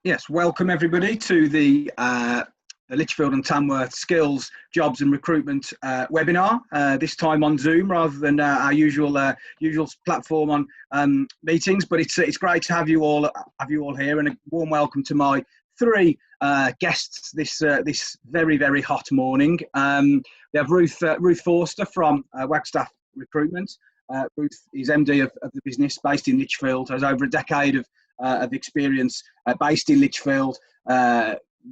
Yes, welcome everybody to the Lichfield and Tamworth Skills, Jobs and Recruitment webinar. This time on Zoom rather than our usual platform on meetings. But it's great to have you all here, and a warm welcome to my three guests this very hot morning. We have Ruth Forster from Wagstaff Recruitment. Ruth is MD of the business based in Lichfield, has over a decade of experience based in Lichfield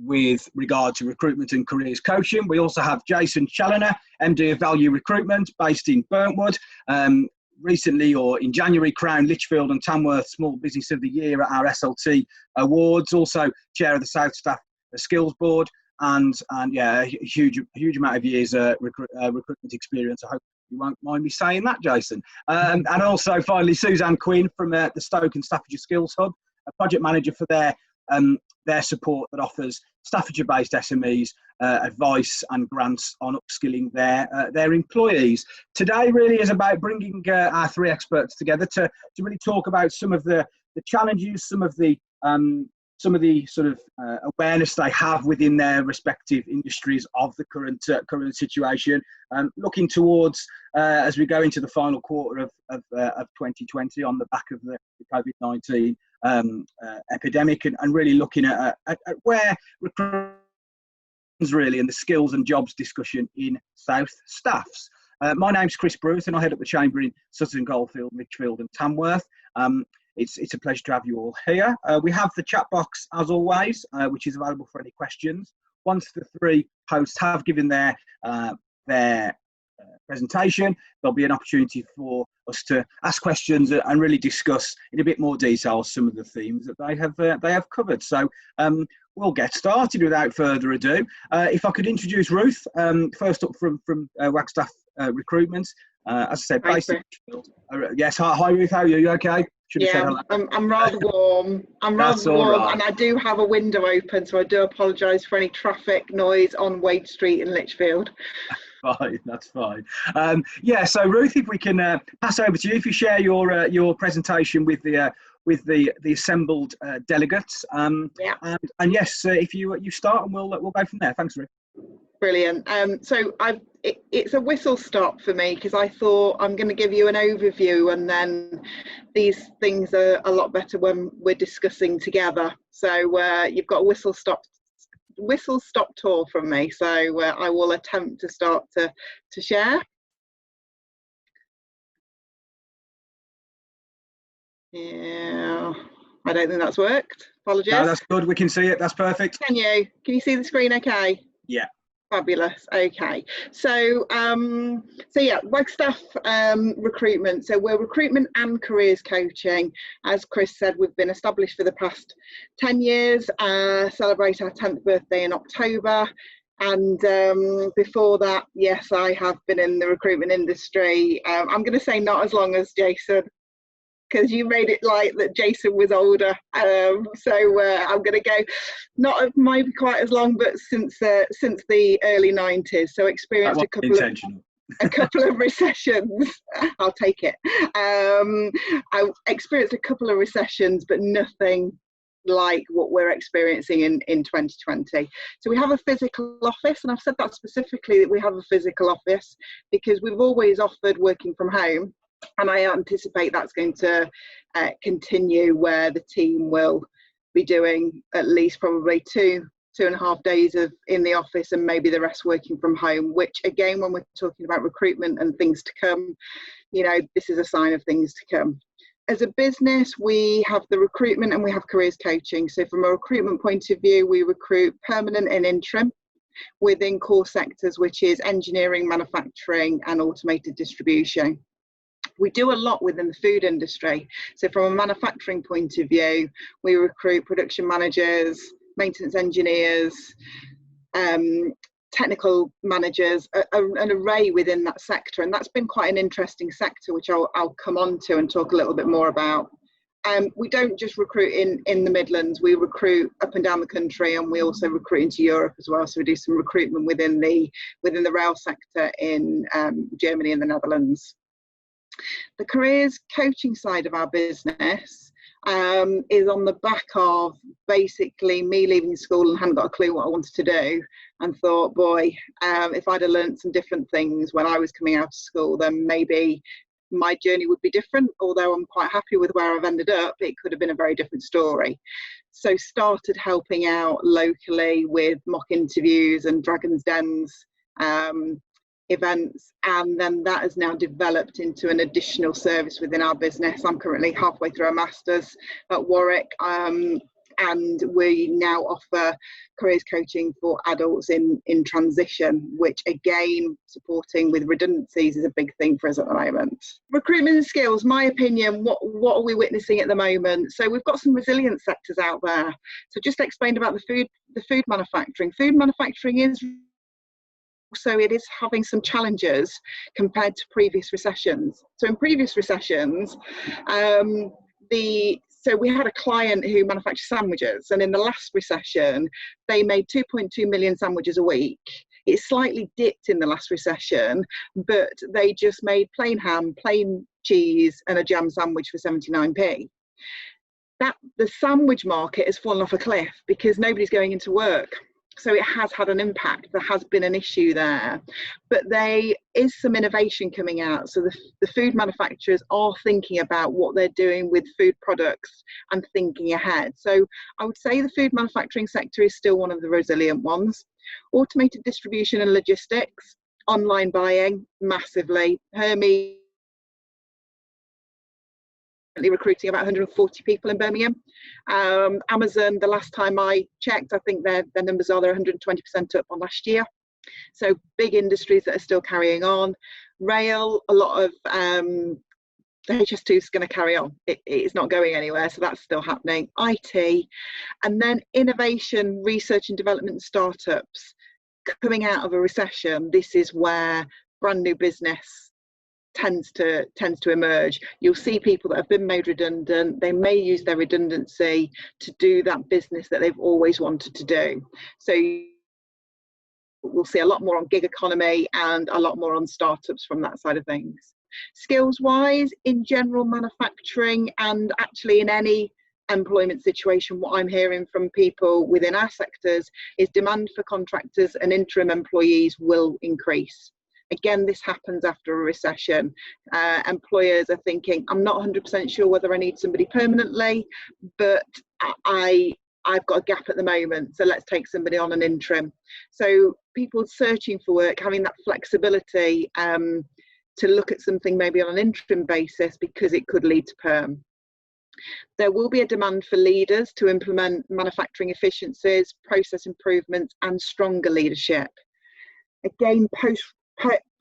with regard to recruitment and careers coaching. We also have Jason Challoner, MD of Valyou Recruitment, based in Burntwood. Recently, or in January, crowned Lichfield and Tamworth Small Business of the Year at our SLT Awards. Also, chair of the South Staff Skills Board, and yeah, a huge amount of years recruitment experience. I hope you won't mind me saying that, Jason. And also, finally, Suzanne Quinn from the Stoke and Staffordshire Skills Hub, a project manager for their support that offers Staffordshire-based SMEs advice and grants on upskilling their employees. Today really is about bringing our three experts together to really talk about some of the challenges, some of the sort of awareness they have within their respective industries of the current situation, looking towards as we go into the final quarter of 2020 on the back of the COVID-19 epidemic, and really looking at where recruitment really and the skills and jobs discussion in South Staffs. My name's Chris Bruce and I head up the chamber in Sutton, Goldfield, Lichfield and Tamworth. It's a pleasure to have you all here. We have the chat box as always, which is available for any questions. Once the three hosts have given their presentation, there'll be an opportunity for us to ask questions and really discuss in a bit more detail some of the themes that they have covered. So we'll get started without further ado. If I could introduce Ruth, first up from Wagstaff Recruitment. As I said, based in Lichfield. Yes, hi Ruth, how are you? You okay? Yeah, I'm rather warm. I'm rather warm, right. And I do have a window open, so I do apologise for any traffic noise on Wade Street in Lichfield. Fine, that's fine. Yeah, so Ruth, if we can pass over to you, if you share your presentation with the assembled delegates. Yeah. And yes, if you start, and we'll go from there. Thanks, Ruth. Brilliant. So it's a whistle stop for me, because I thought I'm going to give you an overview, and then these things are a lot better when we're discussing together. So you've got a whistle stop tour from me. So I will attempt to start to share. Yeah, I don't think that's worked. Apologies. No, that's good. We can see it. That's perfect. Can you see the screen okay? Yeah. Fabulous. Okay, so yeah, Wagstaff Recruitment. So we're recruitment and careers coaching. As Chris said, we've been established for the past 10 years. Celebrate our 10th birthday in October. And before that, yes, I have been in the recruitment industry. I'm going to say not as long as Jason, because you made it like that Jason was older. So I'm going to go not maybe quite as long, but since the early 90s. So experienced a couple of recessions. I'll take it. I experienced a couple of recessions, but nothing like what we're experiencing in 2020. So we have a physical office, and I've said that specifically, that we have a physical office because we've always offered working from home. And I anticipate that's going to continue, where the team will be doing at least probably two and a half days in the office, and maybe the rest working from home, which again, when we're talking about recruitment and things to come, this is a sign of things to come. As a business, we have the recruitment and we have careers coaching. So from a recruitment point of view, we recruit permanent and interim within core sectors, which is engineering, manufacturing and automated distribution. We do a lot within the food industry. So from a manufacturing point of view, we recruit production managers, maintenance engineers, technical managers, an array within that sector. And that's been quite an interesting sector, which I'll come on to and talk a little bit more about. We don't just recruit in the Midlands, we recruit up and down the country, and we also recruit into Europe as well. So we do some recruitment within the rail sector in Germany and the Netherlands. The careers coaching side of our business, is on the back of basically me leaving school and hadn't got a clue what I wanted to do, and thought, boy, if I'd have learned some different things when I was coming out of school, then maybe my journey would be different. Although I'm quite happy with where I've ended up, it could have been a very different story. So started helping out locally with mock interviews and Dragon's Dens events, and then that has now developed into an additional service within our business. I'm currently halfway through a master's at Warwick, and we now offer careers coaching for adults in transition, which again, supporting with redundancies is a big thing for us at the moment. Recruitment skills, my opinion, what are we witnessing at the moment? So we've got some resilient sectors out there. So just explained about the food manufacturing. Food manufacturing is having some challenges compared to previous recessions. So in previous recessions, so we had a client who manufactured sandwiches, and in the last recession, they made 2.2 million sandwiches a week. It slightly dipped in the last recession, but they just made plain ham, plain cheese, and a jam sandwich for 79p. The sandwich market has fallen off a cliff because nobody's going into work. So it has had an impact. There has been an issue there, but there is some innovation coming out. So the food manufacturers are thinking about what they're doing with food products and thinking ahead. So I would say the food manufacturing sector is still one of the resilient ones. Automated distribution and logistics, online buying, massively. Hermes recruiting about 140 people in Birmingham. Amazon, the last time I checked, I think their numbers are they're 120% up on last year. So big industries that are still carrying on. Rail, a lot of the HS2 is going to carry on. It's not going anywhere, so that's still happening. IT, and then innovation, research and development startups. Coming out of a recession, this is where brand new business tends to emerge. You'll see people that have been made redundant, they may use their redundancy to do that business that they've always wanted to do. So we'll see a lot more on gig economy and a lot more on startups from that side of things. Skills wise, in general manufacturing and actually in any employment situation, what I'm hearing from people within our sectors is demand for contractors and interim employees will increase. Again, this happens after a recession. Employers are thinking, I'm not 100% sure whether I need somebody permanently, but I've got a gap at the moment, so let's take somebody on an interim. So people searching for work, having that flexibility to look at something maybe on an interim basis because it could lead to perm. There will be a demand for leaders to implement manufacturing efficiencies, process improvements, and stronger leadership. Again,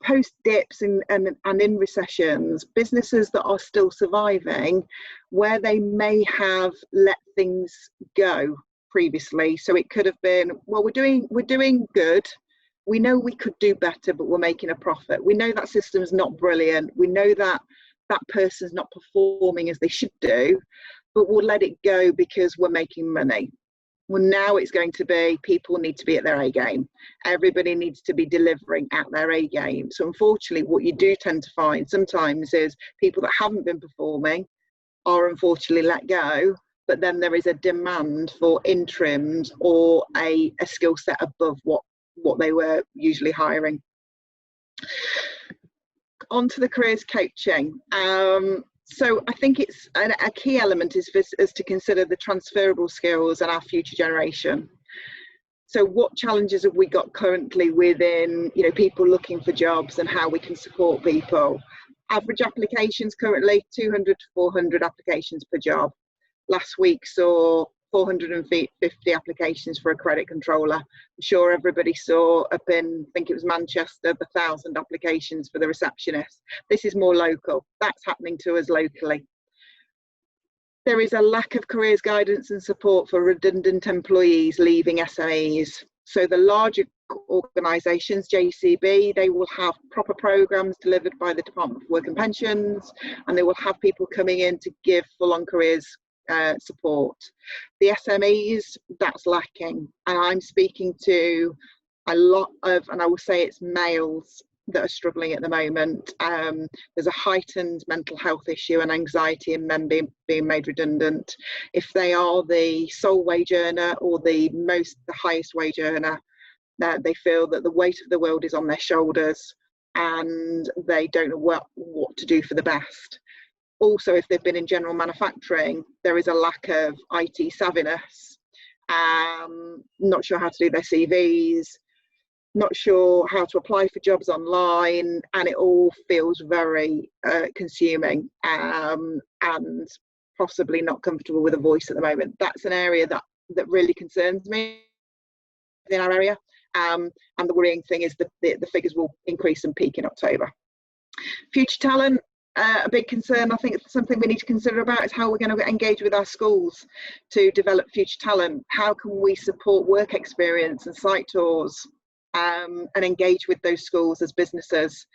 post dips and in recessions, businesses that are still surviving, where they may have let things go previously. So it could have been, well, we're doing good. We know we could do better, but we're making a profit. We know that system's not brilliant. We know that that person's not performing as they should do, but we'll let it go because we're making money. Well, now it's going to be people need to be at their A game. Everybody needs to be delivering at their A game. So unfortunately, what you do tend to find sometimes is people that haven't been performing are unfortunately let go, but then there is a demand for interims or a skill set above what they were usually hiring. On to the careers coaching. So I think it's a key element is to consider the transferable skills and our future generation. So what challenges have we got currently within, people looking for jobs and how we can support people? Average applications currently 200 to 400 applications per job. Last week saw 450 applications for a credit controller. I'm sure everybody saw up in, I think it was Manchester, the 1,000 applications for the receptionist. This is more local. That's happening to us locally. There is a lack of careers guidance and support for redundant employees leaving SMEs. So the larger organisations, JCB, they will have proper programmes delivered by the Department for Work and Pensions, and they will have people coming in to give full-on careers support. The SMEs, that's lacking, and I'm speaking to a lot of, and I will say it's males that are struggling at the moment. There's a heightened mental health issue and anxiety in men being made redundant. If they are the sole wage earner or the highest wage earner, they feel that the weight of the world is on their shoulders and they don't know what to do for the best. Also, if they've been in general manufacturing, there is a lack of IT savviness, not sure how to do their CVs, not sure how to apply for jobs online, and it all feels very consuming, and possibly not comfortable with a voice at the moment. That's an area that really concerns me in our area, and the worrying thing is the figures will increase and peak in October. Future talent, a big concern. I think it's something we need to consider about is how we're going to engage with our schools to develop future talent. How can we support work experience and site tours, and engage with those schools as businesses?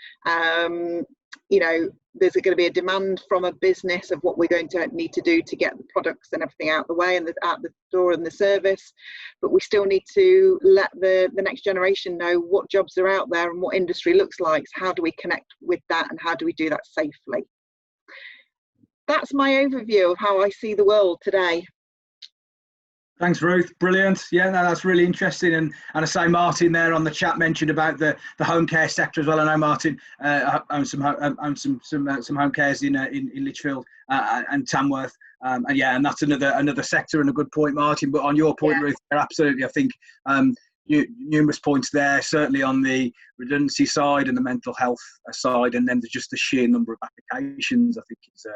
You know, there's going to be a demand from a business of what we're going to need to do to get the products and everything out the way and out the door and the service, but we still need to let the next generation know what jobs are out there and what industry looks like. So how do we connect with that, and how do we do that safely? That's my overview of how I see the world today. Thanks, Ruth. Brilliant. Yeah, no, that's really interesting. And I say Martin there on the chat mentioned about the home care sector as well. I know Martin owns some home cares in Lichfield and Tamworth. And yeah, and that's another sector, and a good point, Martin. But on your point, yeah, Ruth, absolutely. I think numerous points there, certainly on the redundancy side and the mental health side, and then just the sheer number of applications. I think is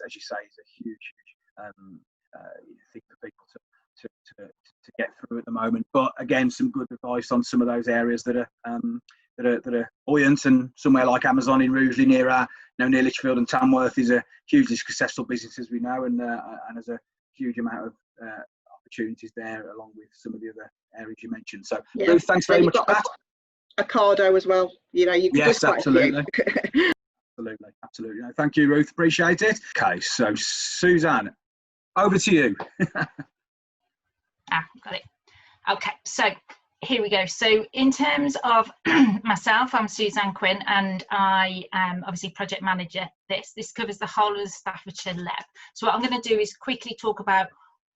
as you say, is a huge thing for people to get through at the moment. But again, some good advice on some of those areas that are buoyant, and somewhere like Amazon in Rugeley near Lichfield and Tamworth is a hugely successful business, as we know, and there's a huge amount of opportunities there, along with some of the other areas you mentioned. So, yeah. Ruth, thanks very much for that. Ocado as well. You know, you can yes, absolutely. Absolutely. No, thank you, Ruth. Appreciate it. Okay, so Suzanne, over to you. Got it. Okay, so here we go. So in terms of myself, I'm Suzanne Quinn, and I am obviously project manager. This covers the whole of the Staffordshire Leb. So what I'm going to do is quickly talk about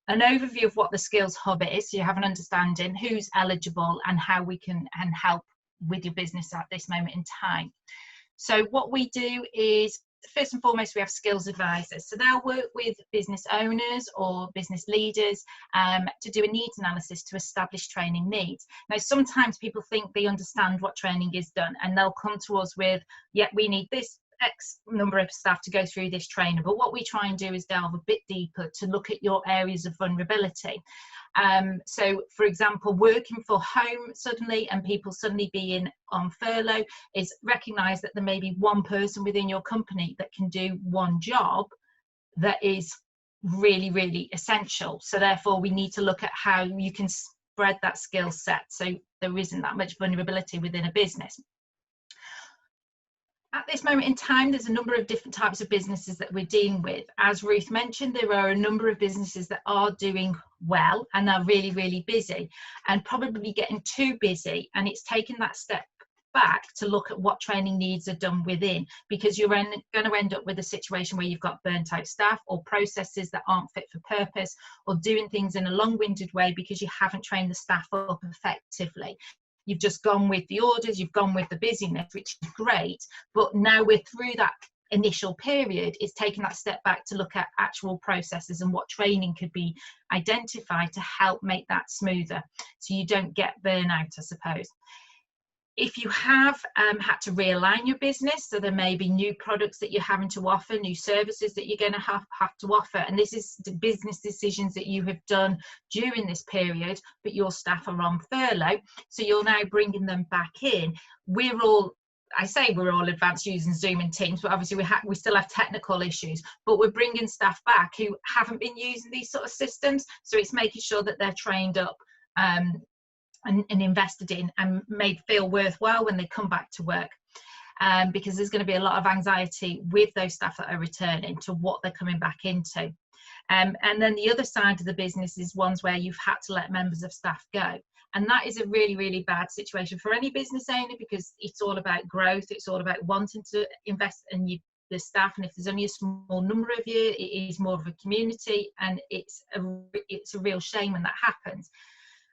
an overview of what the Skills Hub is, so you have an understanding who's eligible and how we can help with your business at this moment in time. So what we do is, first and foremost, we have skills advisors. So they'll work with business owners or business leaders to do a needs analysis to establish training needs. Now, sometimes people think they understand what training is done, and they'll come to us with, yeah, we need this X number of staff to go through this training. But what we try and do is delve a bit deeper to look at your areas of vulnerability. So, for example, working for home suddenly and people suddenly being on furlough is recognise that there may be one person within your company that can do one job that is really, really essential. So therefore, we need to look at how you can spread that skill set so there isn't that much vulnerability within a business. At this moment in time, there's a number of different types of businesses that we're dealing with. As Ruth mentioned, there are a number of businesses that are doing well and are really, really busy, and probably getting too busy, and it's taking that step back to look at what training needs are done within, because you're going to end up with a situation where you've got burnt out staff or processes that aren't fit for purpose, or doing things in a long-winded way because you haven't trained the staff up effectively. You've just gone with the orders, you've gone with the busyness, which is great, but now we're through that initial period. It's taking that step back to look at actual processes and what training could be identified to help make that smoother, so you don't get burnout, I suppose. If you have had to realign your business, so there may be new products that you're having to offer, new services that you're going to have to offer, and this is the business decisions that you have done during this period, but your staff are on furlough, so you're now bringing them back in. I say we're all advanced using Zoom and Teams, but obviously we still have technical issues, but we're bringing staff back who haven't been using these sort of systems, so it's making sure that they're trained up and invested in and made feel worthwhile when they come back to work. because there's going to be a lot of anxiety with those staff that are returning to what they're coming back into. And then the other side of the business is ones where you've had to let members of staff go. And that is a really, really bad situation for any business owner, because it's all about growth. It's all about wanting to invest in the staff. And if there's only a small number of you, it is more of a community, and it's a real shame when that happens.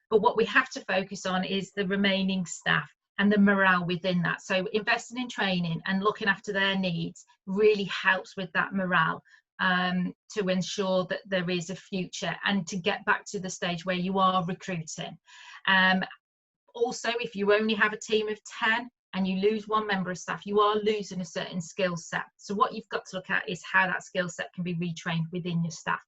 But what we have to focus on is the remaining staff and the morale within that. So investing in training and looking after their needs really helps with that morale, to ensure that there is a future and to get back to the stage where you are recruiting. Also, if you only have a team of 10 and you lose one member of staff, you are losing a certain skill set. So what you've got to look at is how that skill set can be retrained within your staff.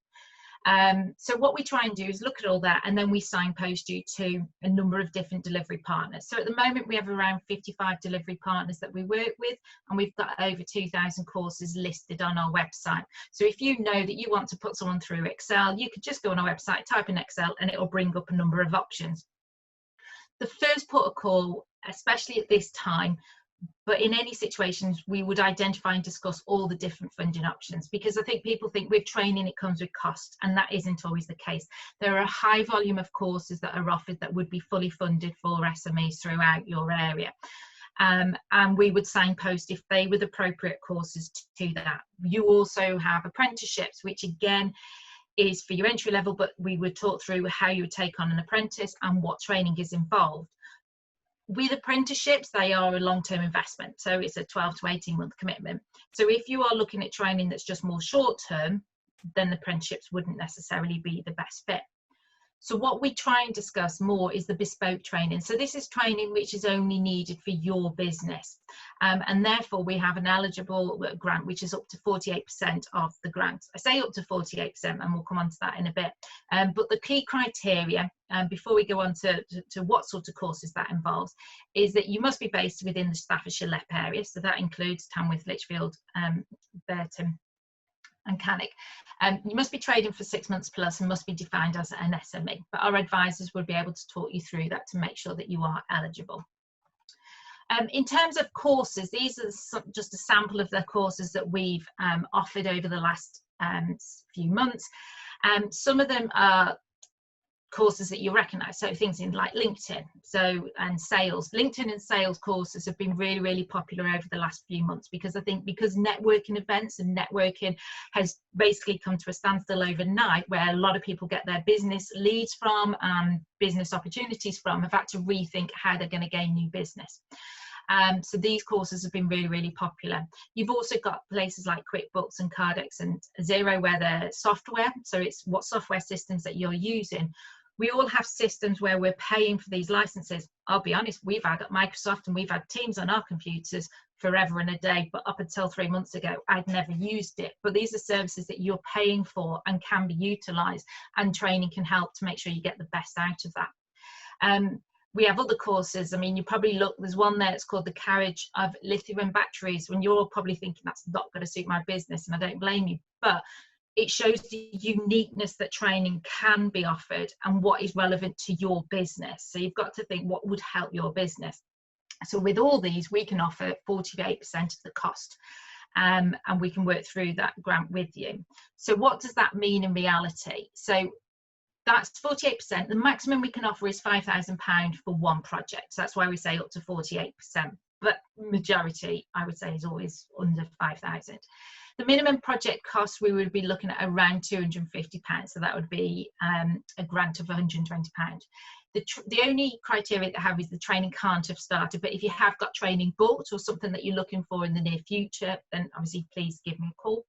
So what we try and do is look at all that, and then we signpost you to a number of different delivery partners. So at the moment we have around 55 delivery partners that we work with, and we've got over 2,000 courses listed on our website. So if you know that you want to put someone through Excel, you could just go on our website, type in Excel, and it will bring up a number of options. The first port of call, especially at this time, but in any situations, we would identify and discuss all the different funding options, because I think people think with training it comes with cost, and that isn't always the case. There are a high volume of courses that are offered that would be fully funded for SMEs throughout your area, and we would signpost if they were the appropriate courses to that. You also have apprenticeships, which again is for your entry level, but we would talk through how you would take on an apprentice and what training is involved. With apprenticeships, they are a long-term investment, so it's a 12 to 18-month commitment. So if you are looking at training that's just more short-term, then the apprenticeships wouldn't necessarily be the best fit. So what we try and discuss more is the bespoke training. So this is training which is only needed for your business, and therefore we have an eligible grant which is up to 48% of the grant. I say up to 48%, and we'll come on to that in a bit, but the key criteria, before we go on to what sort of courses that involves, is that you must be based within the Staffordshire LEP area. So that includes Tamworth, Lichfield, Burton and Cannock. You must be trading for 6 months plus and must be defined as an SME, but our advisors will be able to talk you through that to make sure that you are eligible. In terms of courses, these are just a sample of the courses that we've offered over the last few months. Some of them are courses that you recognize, so things in like LinkedIn and sales. LinkedIn and sales courses have been really, really popular over the last few months, because I think because networking events and networking has basically come to a standstill overnight, where a lot of people get their business leads from, business opportunities from, have had to rethink how they're going to gain new business. So these courses have been really, really popular. You've also got places like QuickBooks and Cardex and Xero, where they're software, so it's what software systems that you're using. We all have systems where we're paying for these licenses. I'll be honest, we've had Microsoft and we've had Teams on our computers forever and a day, but up until 3 months ago, I'd never used it. But these are services that you're paying for and can be utilised, and training can help to make sure you get the best out of that. We have other courses. I mean, you probably look, there's one there, it's called The Carriage of Lithium Batteries, when you're probably thinking that's not going to suit my business, and I don't blame you, but it shows the uniqueness that training can be offered and what is relevant to your business. So you've got to think what would help your business. So with all these, we can offer 48% of the cost, and we can work through that grant with you. So what does that mean in reality? So that's 48%. The maximum we can offer is £5,000 for one project. So that's why we say up to 48%. But majority, I would say, is always under 5,000. The minimum project cost, we would be looking at around £250. So that would be a grant of £120. The only criteria that I have is the training can't have started. But if you have got training booked or something that you're looking for in the near future, then obviously please give me a call.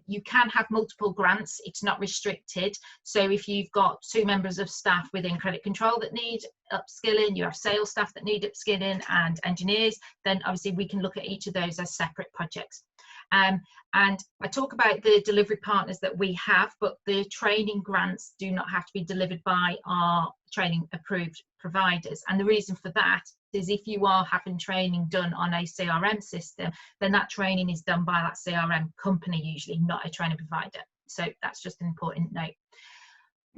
You can have multiple grants, it's not restricted. So if you've got 2 members of staff within credit control that need upskilling, you have sales staff that need upskilling, and engineers, then obviously we can look at each of those as separate projects. And I talk about the delivery partners that we have, but the training grants do not have to be delivered by our training approved providers. And the reason for that is if you are having training done on a CRM system, then that training is done by that CRM company, usually not a training provider. So that's just an important note.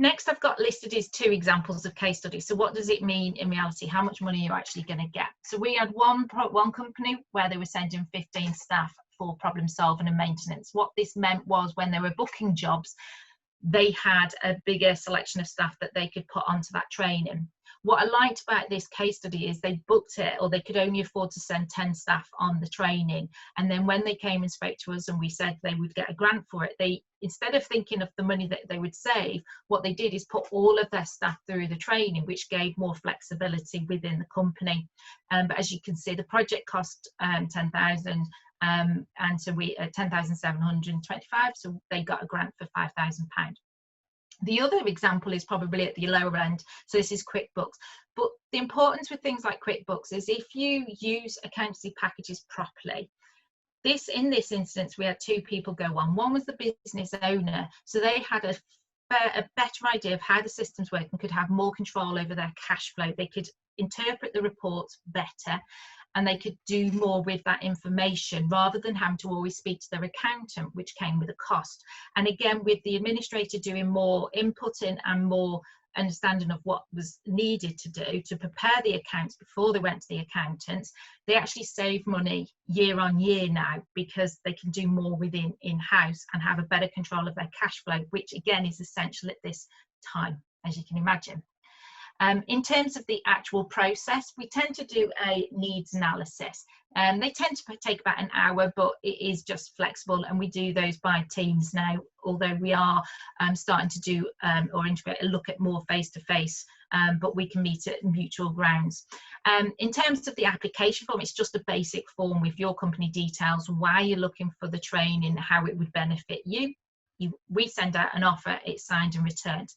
Next, I've got listed is 2 examples of case studies. So what does it mean in reality? How much money are you actually going to get? So we had one company where they were sending 15 staff for problem solving and maintenance. What this meant was when they were booking jobs, they had a bigger selection of staff that they could put onto that training. What I liked about this case study is they booked it, or they could only afford to send 10 staff on the training. And then when they came and spoke to us and we said they would get a grant for it, they, instead of thinking of the money that they would save, what they did is put all of their staff through the training, which gave more flexibility within the company. But as you can see, the project cost 10,000, and so we 10,725, so they got a grant for £5,000. The other example is probably at the lower end, so this is QuickBooks. But the importance with things like QuickBooks is if you use accountancy packages properly. In this instance, we had 2 people go on. One was the business owner, so they had a better idea of how the systems work and could have more control over their cash flow. They could interpret the reports better, and they could do more with that information rather than having to always speak to their accountant, which came with a cost. And again, with the administrator doing more inputting and more understanding of what was needed to do to prepare the accounts before they went to the accountants, they actually save money year on year now because they can do more within in-house and have a better control of their cash flow, which again is essential at this time, as you can imagine. In terms of the actual process, we tend to do a needs analysis. They tend to take about an hour, but it is just flexible, and we do those by teams now, although we are starting to do or integrate a look at more face-to-face, but we can meet at mutual grounds. In terms of the application form, it's just a basic form with your company details, why you're looking for the training, how it would benefit you. We send out an offer, it's signed and returned.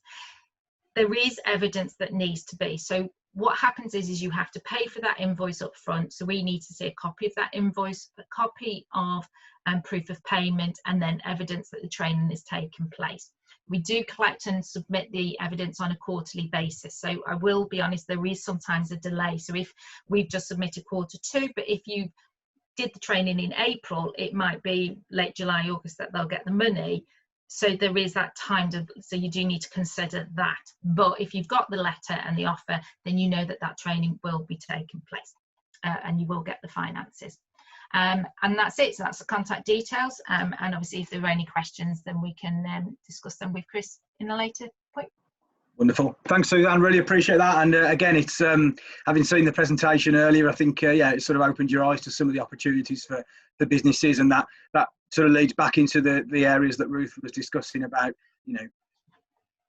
There is evidence that needs to be. So what happens is you have to pay for that invoice up front. So we need to see a copy of that invoice, a copy of proof of payment, and then evidence that the training is taking place. We do collect and submit the evidence on a quarterly basis. So I will be honest, there is sometimes a delay. So if we've just submitted Q2, but if you did the training in April, it might be late July, August that they'll get the money. So there is that time so you do need to consider that. But if you've got the letter and the offer, then you know that that training will be taking place and you will get the finances. And that's it. So that's the contact details. And obviously, if there are any questions, then we can discuss them with Chris in a later point. Wonderful. Thanks, Suzanne. Really appreciate that. And again, it's having seen the presentation earlier, I think, yeah, it sort of opened your eyes to some of the opportunities for businesses, and that sort of leads back into the areas that Ruth was discussing about, you know,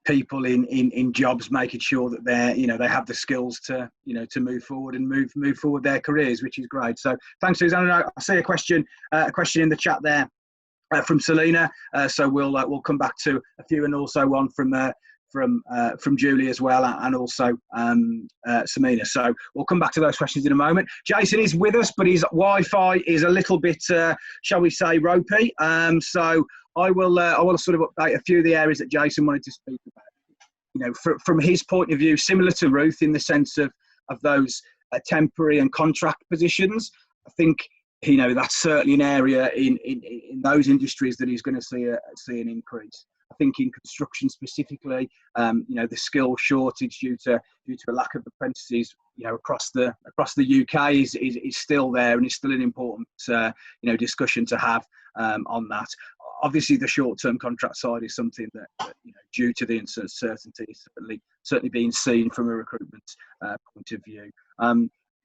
people in jobs, making sure that they're, you know, they have the skills to, you know, to move forward and move forward their careers, which is great. So thanks, Suzanne. I see a question in the chat there from Selena. So we'll come back to a few, and also one from Julie as well, and also Samina. So we'll come back to those questions in a moment. Jason is with us, but his Wi-Fi is a little bit, shall we say, ropey. So I will sort of update a few of the areas that Jason wanted to speak about. You know, from his point of view, similar to Ruth in the sense of those temporary and contract positions. I think, you know, that's certainly an area in those industries that he's going to see an increase. I think in construction specifically, you know, the skill shortage due to a lack of apprentices, you know, across the UK is still there, and it's still an important you know, discussion to have on that. Obviously, the short-term contract side is something that you know, due to the uncertainty, is certainly being seen from a recruitment point of view.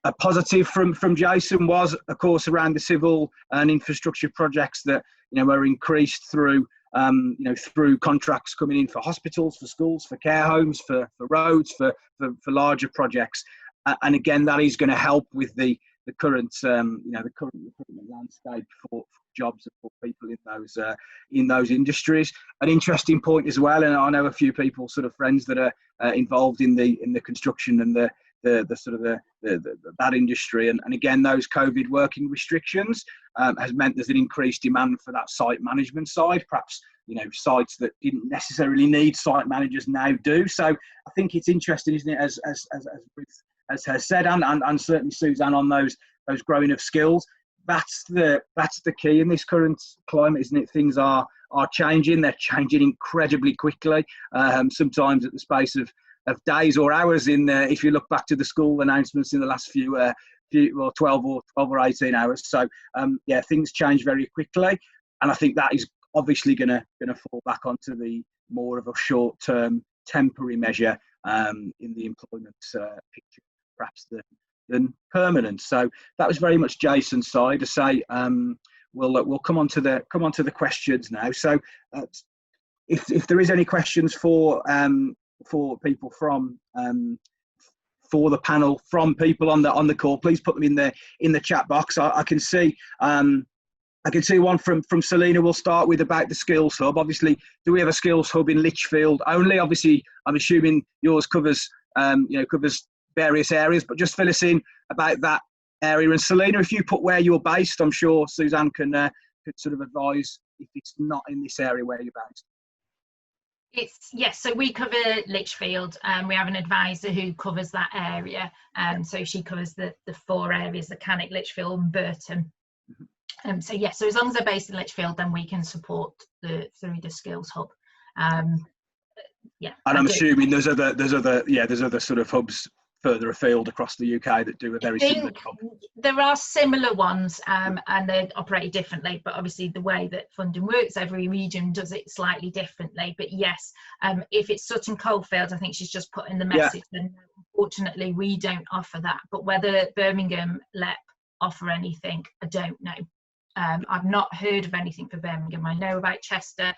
A positive from Jason was, of course, around the civil and infrastructure projects that, you know, are increased through you know, through contracts coming in for hospitals, for schools, for care homes, for roads, for larger projects. And again, that is going to help with the current you know, the current recruitment landscape for jobs and for people in those industries. An interesting point as well, and I know a few people, sort of friends that are involved in the construction and the sort of that industry, and again, those COVID working restrictions has meant there's an increased demand for that site management side. Perhaps, you know, sites that didn't necessarily need site managers now do. So I think it's interesting, isn't it, as Ruth has said, and certainly Suzanne, on those growing of skills. that's the key in this current climate, isn't it? Things are changing. They're changing incredibly quickly. Sometimes at the space of days or hours. If you look back to the school announcements in the last few 12 or 18 hours. So things change very quickly, and I think that is obviously going to fall back onto the more of a short-term temporary measure in the employment picture, perhaps than permanent. So that was very much Jason's side. To say we'll come on to the questions now. So if there is any questions for people from for the panel, from people on the call, please put them in the chat box. I can see one from Selena. We'll start with about the skills hub. Obviously, do we have a skills hub in Lichfield only? Obviously, I'm assuming yours covers various areas, but just fill us in about that area. And Selena, if you put where you're based, I'm sure Suzanne could sort of advise if it's not in this area where you're based. Yes, so we cover Lichfield, and we have an advisor who covers that area. So she covers the 4 areas: the Cannock, Lichfield, and Burton. So as long as they're based in Lichfield, then we can support through the skills hub. And I'm assuming there's other sort of hubs further afield across the UK that do a very similar job. There are similar ones, and they operate differently, but obviously the way that funding works, every region does it slightly differently. But yes, if it's Sutton Coldfield, I think she's just put in the message, then unfortunately we don't offer that. But whether Birmingham LEP offer anything, I don't know. I've not heard of anything for Birmingham. I know about Chester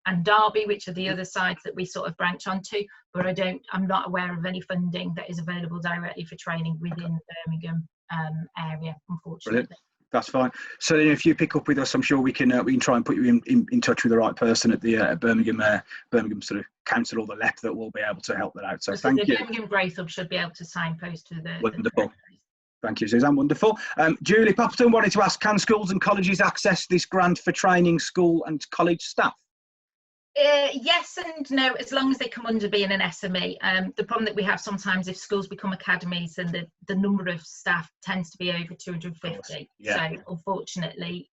and Derby, which are the other sides that we sort of branch onto, but I'm not aware of any funding that is available directly for training within the Birmingham area, unfortunately. Brilliant. That's fine. So if you pick up with us, I'm sure we can try and put you in touch with the right person at the Birmingham sort of council or the LEP that will be able to help that out. So thank you. The Birmingham Growth Hub should be able to signpost to the wonderful. Thank you, Suzanne. Wonderful. Julie Popperton wanted to ask, can schools and colleges access this grant for training school and college staff? Yes and no, as long as they come under being an SME. The problem that we have sometimes, if schools become academies, and the number of staff tends to be over 250. So unfortunately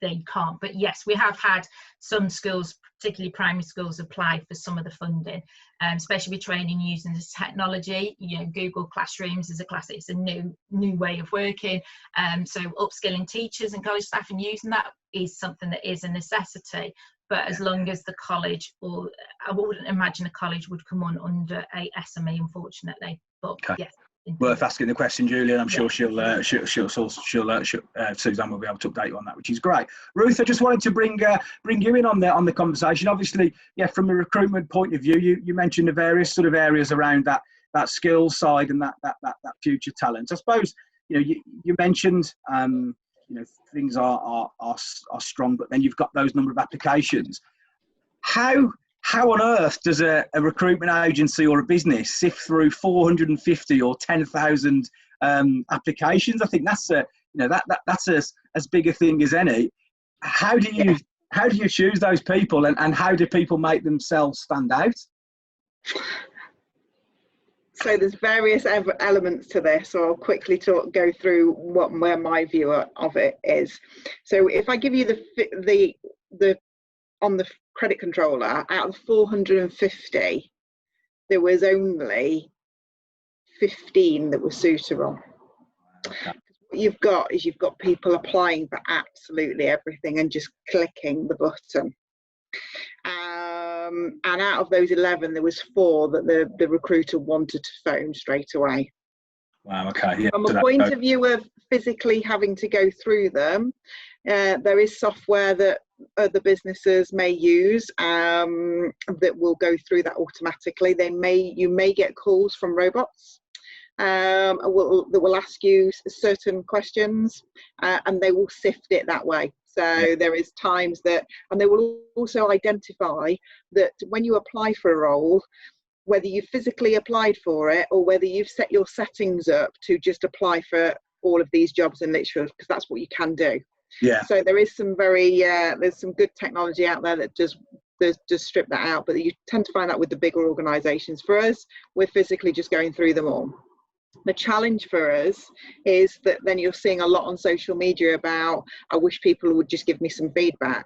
they can't. But yes, we have had some schools, particularly primary schools, apply for some of the funding, especially with training using this technology. Google Classrooms is a classic. It's a new way of working. So upskilling teachers and college staff and using that is something that is a necessity. But as long as the college, or I wouldn't imagine a college would come on under a SME, unfortunately. But yes. Worth asking the question, Julie, and I'm sure Suzanne will be able to update you on that, which is great. Ruth, I just wanted to bring you in on the conversation. Obviously, from a recruitment point of view, you mentioned the various sort of areas around that skills side and that future talent. I suppose you mentioned things are strong, but then you've got those number of applications. How on earth does a recruitment agency or a business sift through 450 or 10,000 applications? I think that's that's as big a thing as any. How do you choose those people, and how do people make themselves stand out? So there's various elements to this, so I'll quickly go through where my view of it is. So if I give you the on the credit controller, out of 450, there was only 15 that were suitable. Okay. What you've got people applying for absolutely everything and just clicking the button. And out of those 11, there was 4 that the recruiter wanted to phone straight away. Wow, okay. Yeah. From a point of view of physically having to go through them, there is software that other businesses may use that will go through that automatically. You may get calls from robots that will ask you certain questions, and they will sift it that way. So there is times that, and they will also identify that when you apply for a role, whether you physically applied for it or whether you've set your settings up to just apply for all of these jobs in Litchfield, because that's what you can do. Yeah. So there is some there's some good technology out there that does strip that out, but you tend to find that with the bigger organisations. For us, we're physically just going through them all. The challenge for us is that then you're seeing a lot on social media about, I wish people would just give me some feedback,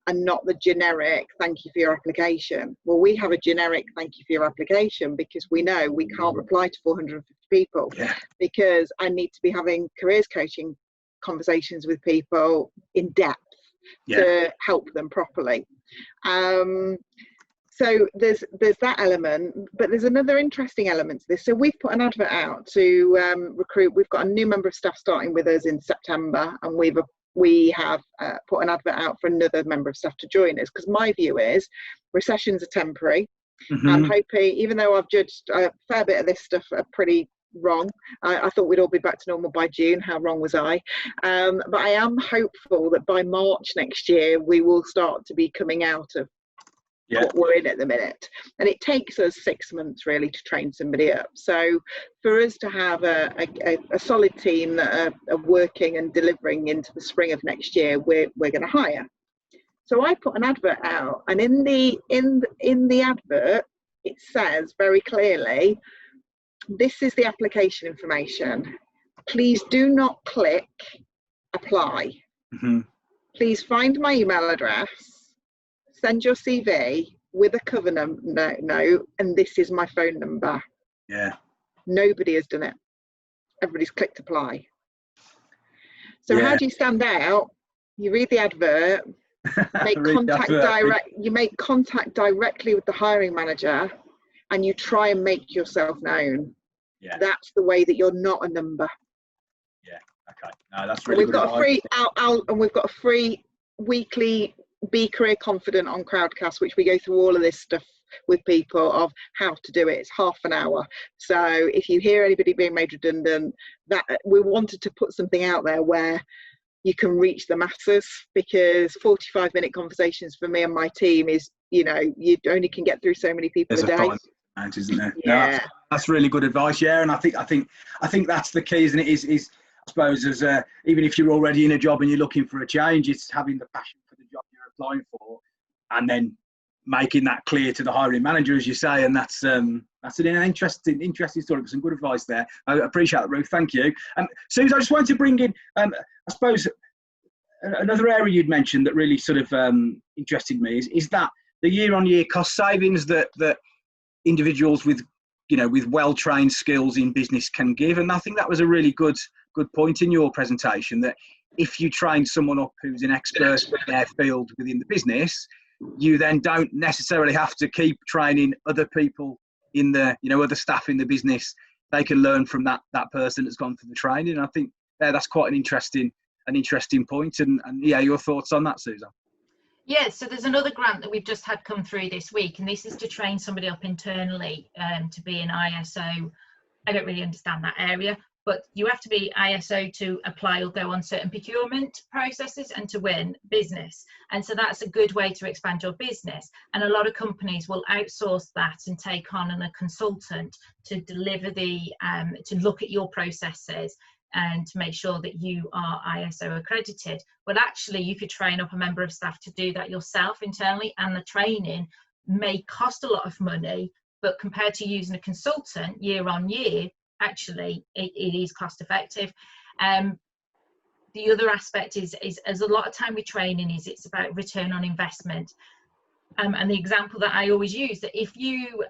and not the generic thank you for your application. Well, we have a generic thank you for your application because we know we can't reply to 450 people, because I need to be having careers coaching conversations with people in depth to help them properly. So there's that element, but there's another interesting element to this. So we've put an advert out to recruit. We've got a new member of staff starting with us in September, and we have put an advert out for another member of staff to join us, because my view is recessions are temporary. I'm hoping, even though I've judged a fair bit of this stuff are pretty wrong, I thought we'd all be back to normal by June. How wrong was I? But I am hopeful that by March next year we will start to be coming out of what we're in at the minute, and it takes us 6 months really to train somebody up. So for us to have a solid team that are working and delivering into the spring of next year, we're going to hire. So I put an advert out, and in the advert it says very clearly, this is the application information. Please do not click apply. Please find my email address, send your CV with a cover note, and this is my phone number. Nobody has done it. Everybody's clicked apply. So how do you stand out? You read the advert, you make contact directly with the hiring manager, and you try and make yourself known. That's the way that you're not a number. Okay. No, that's really good. We've got a free weekly Be Career Confident on Crowdcast, which we go through all of this stuff with people of how to do it. It's half an hour. So if you hear anybody being made redundant, that we wanted to put something out there where you can reach the masses, because 45-minute conversations for me and my team is, you only can get through so many people a day. Isn't there? No, that's really good advice. And I think that's the key, isn't it? Is I suppose as even if you're already in a job and you're looking for a change, it's having the passion for the job you're applying for, and then making that clear to the hiring manager, as you say. And that's an interesting story. Some good advice there. I appreciate that, Ruth. Thank you. Suze, I just wanted to bring in, I suppose, another area you'd mentioned that really sort of interested me is that the year-on-year cost savings that individuals with well-trained skills in business can give. And I think that was a really good point in your presentation, that if you train someone up who's an expert in their field within the business, you then don't necessarily have to keep training other people in the, other staff in the business. They can learn from that person that's gone through the training. And I think that's quite an interesting point. And your thoughts on that, Susan? Yeah, so there's another grant that we've just had come through this week, and this is to train somebody up internally to be an ISO. I don't really understand that area, but you have to be ISO to apply or go on certain procurement processes and to win business. And so that's a good way to expand your business. And a lot of companies will outsource that and take on a consultant to deliver to look at your processes and to make sure that you are ISO accredited. But actually, you could train up a member of staff to do that yourself internally, and the training may cost a lot of money, but compared to using a consultant year on year, actually it is cost effective. The other aspect is as a lot of time with training is it's about return on investment. And the example that I always use, that if you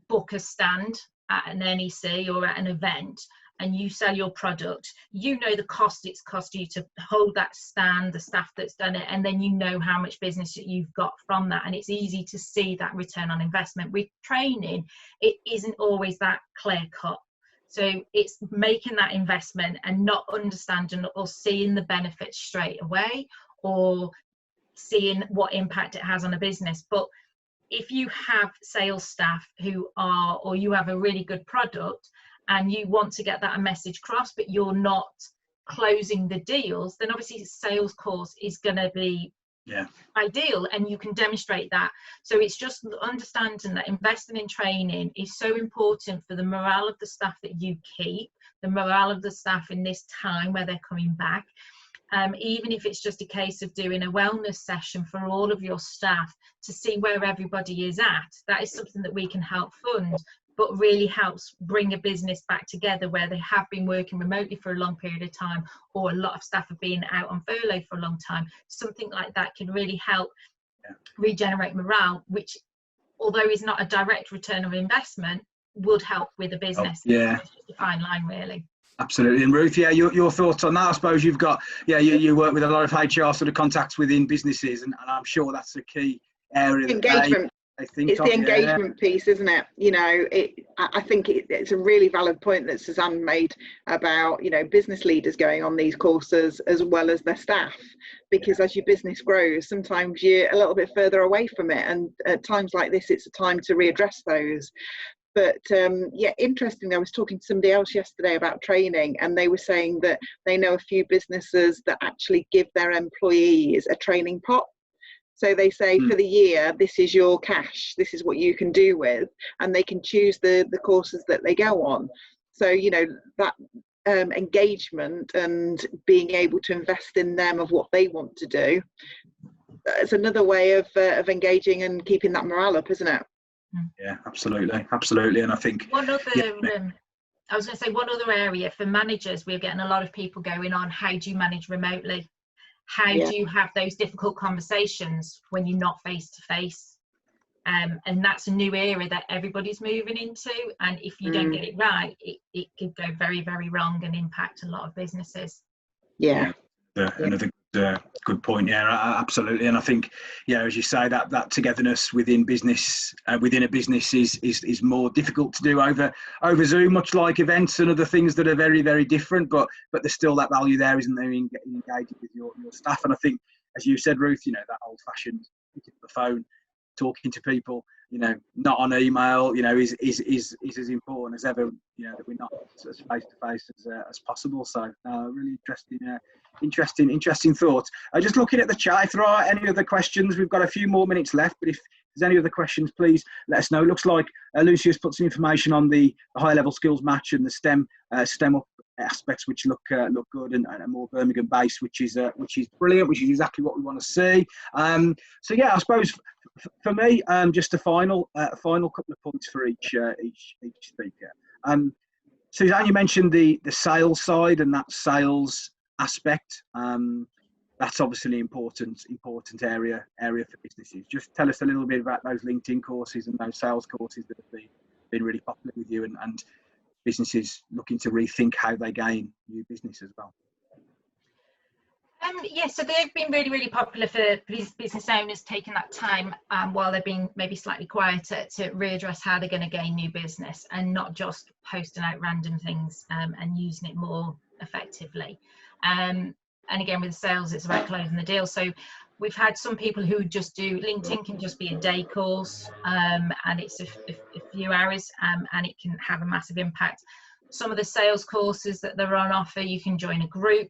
book a stand at an NEC or at an event, and you sell your product, the cost it's cost you to hold that stand, the staff that's done it, and then how much business you've got from that. And it's easy to see that return on investment. With training, it isn't always that clear cut. So it's making that investment and not understanding or seeing the benefits straight away, or seeing what impact it has on a business. But if you have sales staff or you have a really good product, and you want to get that message across, but you're not closing the deals, then obviously sales course is going to be ideal, and you can demonstrate that. So it's just understanding that investing in training is so important for the morale of the staff that you keep, the morale of the staff in this time where they're coming back. Even if it's just a case of doing a wellness session for all of your staff to see where everybody is at, that is something that we can help fund. but really helps bring a business back together where they have been working remotely for a long period of time, or a lot of staff have been out on furlough for a long time. Something like that can really help regenerate morale, which, although is not a direct return of investment, would help with a business. Yeah, it's just a fine line, really. Absolutely. And Ruth, yeah, your thoughts on that? I suppose you've got, you work with a lot of HR sort of contacts within businesses, and I'm sure that's a key area. Engagement. It's the engagement piece, isn't it? You know, I think it's a really valid point that Suzanne made about, you know, business leaders going on these courses as well as their staff, because as your business grows, sometimes you're a little bit further away from it, and at times like this, it's a time to readdress those. But yeah, interestingly, I was talking to somebody else yesterday about training, and they were saying that they know a few businesses that actually give their employees a training pot. So they say for the year, this is your cash, this is what you can do with, and they can choose the courses that they go on. So, you know, that engagement and being able to invest in them of what they want to do, it's another way of engaging and keeping that morale up, isn't it? Yeah, absolutely. And I think one other I was going to say, one other area for managers, we're getting a lot of people going on, how do you manage remotely? How do you have those difficult conversations when you're not face to face? And that's a new area that everybody's moving into, and if you don't get it right, it could go very, very wrong and impact a lot of businesses. Another good point. Yeah, absolutely. And I think, as you say, that togetherness within business, within a business is more difficult to do over Zoom, much like events and other things that are very, very different. But there's still that value there, isn't there, in engaging with your staff. And I think, as you said, Ruth, that old-fashioned picking up the phone, talking to people, not on email, is as important as ever, that we're not as face to face as possible. So really interesting thoughts. Just looking at the chat, if there are any other questions, we've got a few more minutes left, but if there's any other questions, please let us know. It looks like Lucy has put some information on the higher level skills match and the STEM up aspects, which look good, and more Birmingham based, which is brilliant, which is exactly what we want to see. So yeah, I suppose for me, just a final couple of points for each speaker. Suzanne, you mentioned the sales side and that sales aspect. That's obviously an important area for businesses. Just tell us a little bit about those LinkedIn courses and those sales courses that have been really popular with you, and businesses looking to rethink how they gain new business as well. So they've been really, really popular for business owners, taking that time while they're being maybe slightly quieter to readdress how they're going to gain new business, and not just posting out random things and using it more effectively. And again, with sales, it's about closing the deal. So we've had some people who just do LinkedIn, can just be a day course, and it's a few hours, and it can have a massive impact. Some of the sales courses that are on offer, you can join a group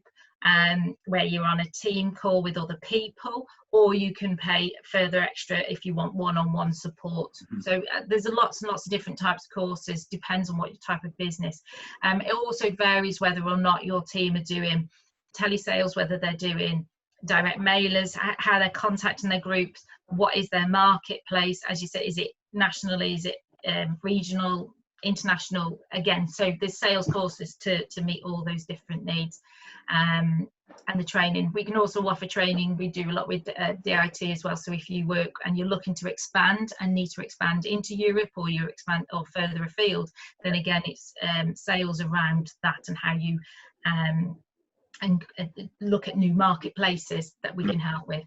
where you're on a team call with other people, or you can pay further extra if you want one-on-one support. So there's lots and lots of different types of courses, depends on what your type of business. It also varies whether or not your team are doing telesales, whether they're doing direct mailers, how they're contacting their groups, what is their marketplace, as you said, is it nationally, is it regional, international? Again, so there's sales courses to meet all those different needs. And the training, we can also offer training. We do a lot with DIT as well. So if you work and you're looking to expand and need to expand into Europe, or you expand or further afield, then again it's sales around that, and how you and look at new marketplaces that we can help with.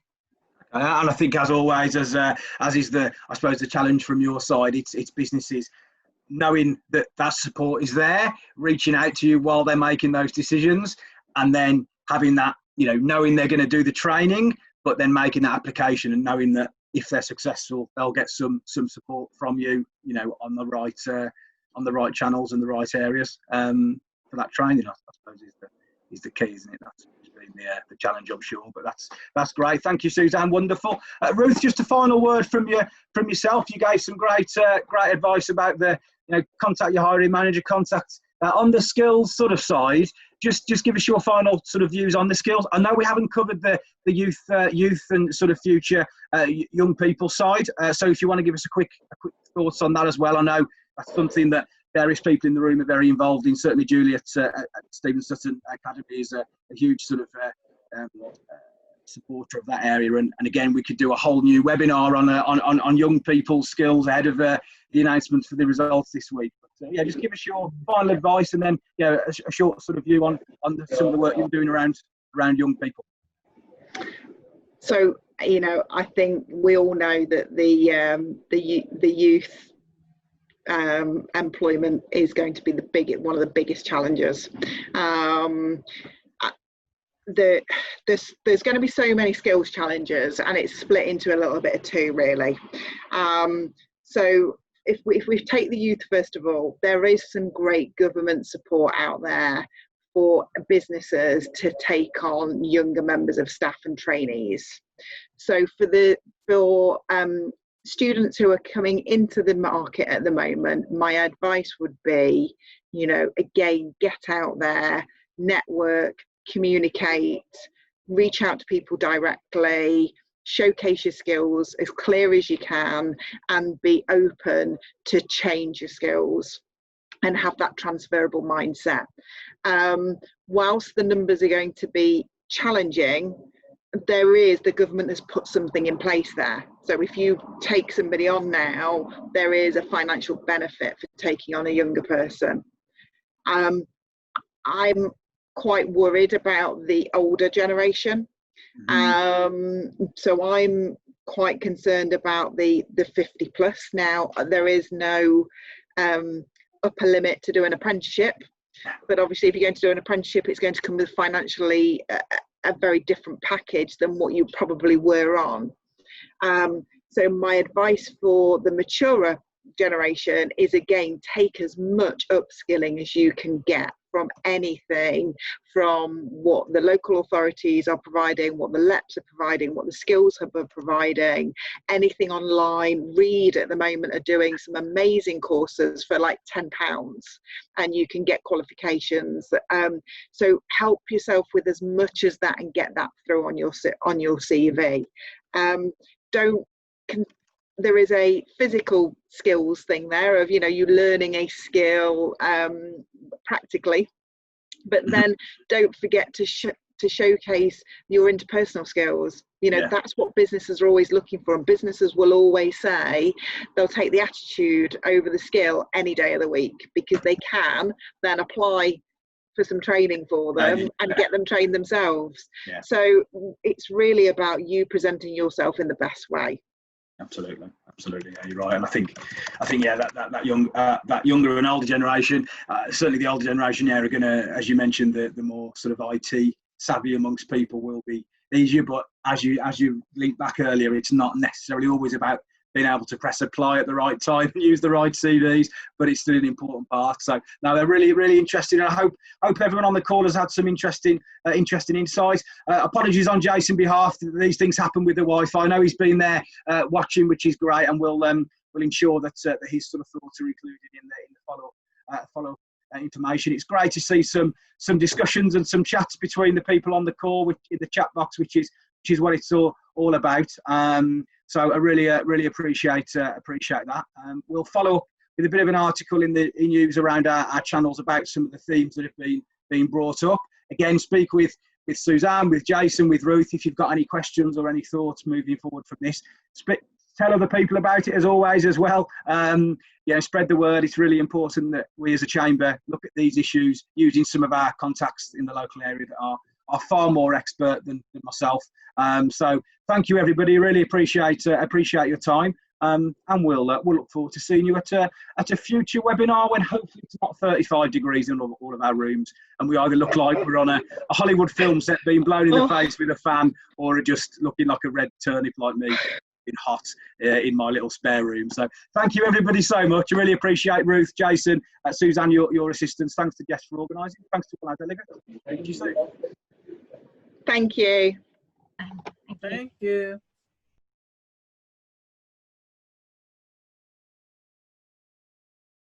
And I think, as always, as is the challenge from your side, it's businesses knowing that support is there, reaching out to you while they're making those decisions, and then having that, knowing they're going to do the training, but then making that application and knowing that if they're successful, they'll get some support from you, on the right channels and the right areas for that training. I suppose is the key, isn't it? That's been the challenge, I'm sure. But that's great. Thank you, Suzanne. Wonderful. Ruth, just a final word from yourself. You gave some great advice about the contact your hiring manager, contact on the skills sort of side. Just give us your final sort of views on the skills. I know we haven't covered the youth and sort of future young people side. So if you want to give us a quick thoughts on that as well. I know that's something that various people in the room are very involved in. Certainly Julie at Stephen Sutton Academy is a huge sort of supporter of that area, and again we could do a whole new webinar on young people's skills ahead of the announcements for the results this week. But yeah, just give us your final advice, and then a short sort of view on some of the work you're doing around young people. So I think we all know that the youth employment is going to be one of the biggest challenges. There's going to be so many skills challenges, and it's split into a little bit of two, really. So if we take the youth first of all, there is some great government support out there for businesses to take on younger members of staff and trainees. So for students who are coming into the market at the moment, my advice would be, again, get out there, network, communicate, reach out to people directly, showcase your skills as clear as you can, and be open to change your skills and have that transferable mindset. Whilst the numbers are going to be challenging, the government has put something in place there. So if you take somebody on now, there is a financial benefit for taking on a younger person. I'm quite worried about the older generation. So I'm quite concerned about the 50 plus. Now, there is no upper limit to do an apprenticeship, but obviously if you're going to do an apprenticeship, it's going to come with financially a very different package than what you probably were on. So my advice for the maturer generation is, again, take as much upskilling as you can get from anything, from what the local authorities are providing, what the LEPs are providing, what the Skills Hub are providing, anything online. Reed at the moment are doing some amazing courses for like £10, and you can get qualifications. So help yourself with as much as that and get that through on your CV. There is a physical skills thing there of, you learning a skill practically, but then don't forget to showcase your interpersonal skills. That's what businesses are always looking for, and businesses will always say they'll take the attitude over the skill any day of the week, because they can then apply for some training for them and get them trained themselves. So it's really about you presenting yourself in the best way. Absolutely, yeah, you're right. And I think, yeah, that younger and older generation, certainly the older generation here, are going to, as you mentioned, the more sort of IT savvy amongst people will be easier. But as you linked back earlier, it's not necessarily always about being able to press apply at the right time and use the right CVs, but it's still an important part. So no, they're really, really interesting. And I hope everyone on the call has had some interesting insights. Apologies on Jason's behalf. These things happen with the Wi-Fi. I know he's been there watching, which is great, and we'll ensure that his sort of thoughts are included in the follow information. It's great to see some discussions and some chats between the people on the call in the chat box, which is what it's all about. So I really appreciate that. We'll follow up with a bit of an article in news around our channels about some of the themes that have been brought up. Again, speak with Suzanne, with Jason, with Ruth if you've got any questions or any thoughts moving forward from this. Tell other people about it as always as well. Spread the word. It's really important that we as a chamber look at these issues using some of our contacts in the local area that are far more expert than myself. So thank you, everybody. Really appreciate your time. And we'll look forward to seeing you at a future webinar when hopefully it's not 35 degrees in all of our rooms, and we either look like we're on a Hollywood film set being blown in the face with a fan, or are just looking like a red turnip like me, in hot in my little spare room. So thank you, everybody, so much. I really appreciate Ruth, Jason, Suzanne, your assistance. Thanks to Jess for organising. Thanks to all our delegates. Thank you soon. Thank you. Thank you.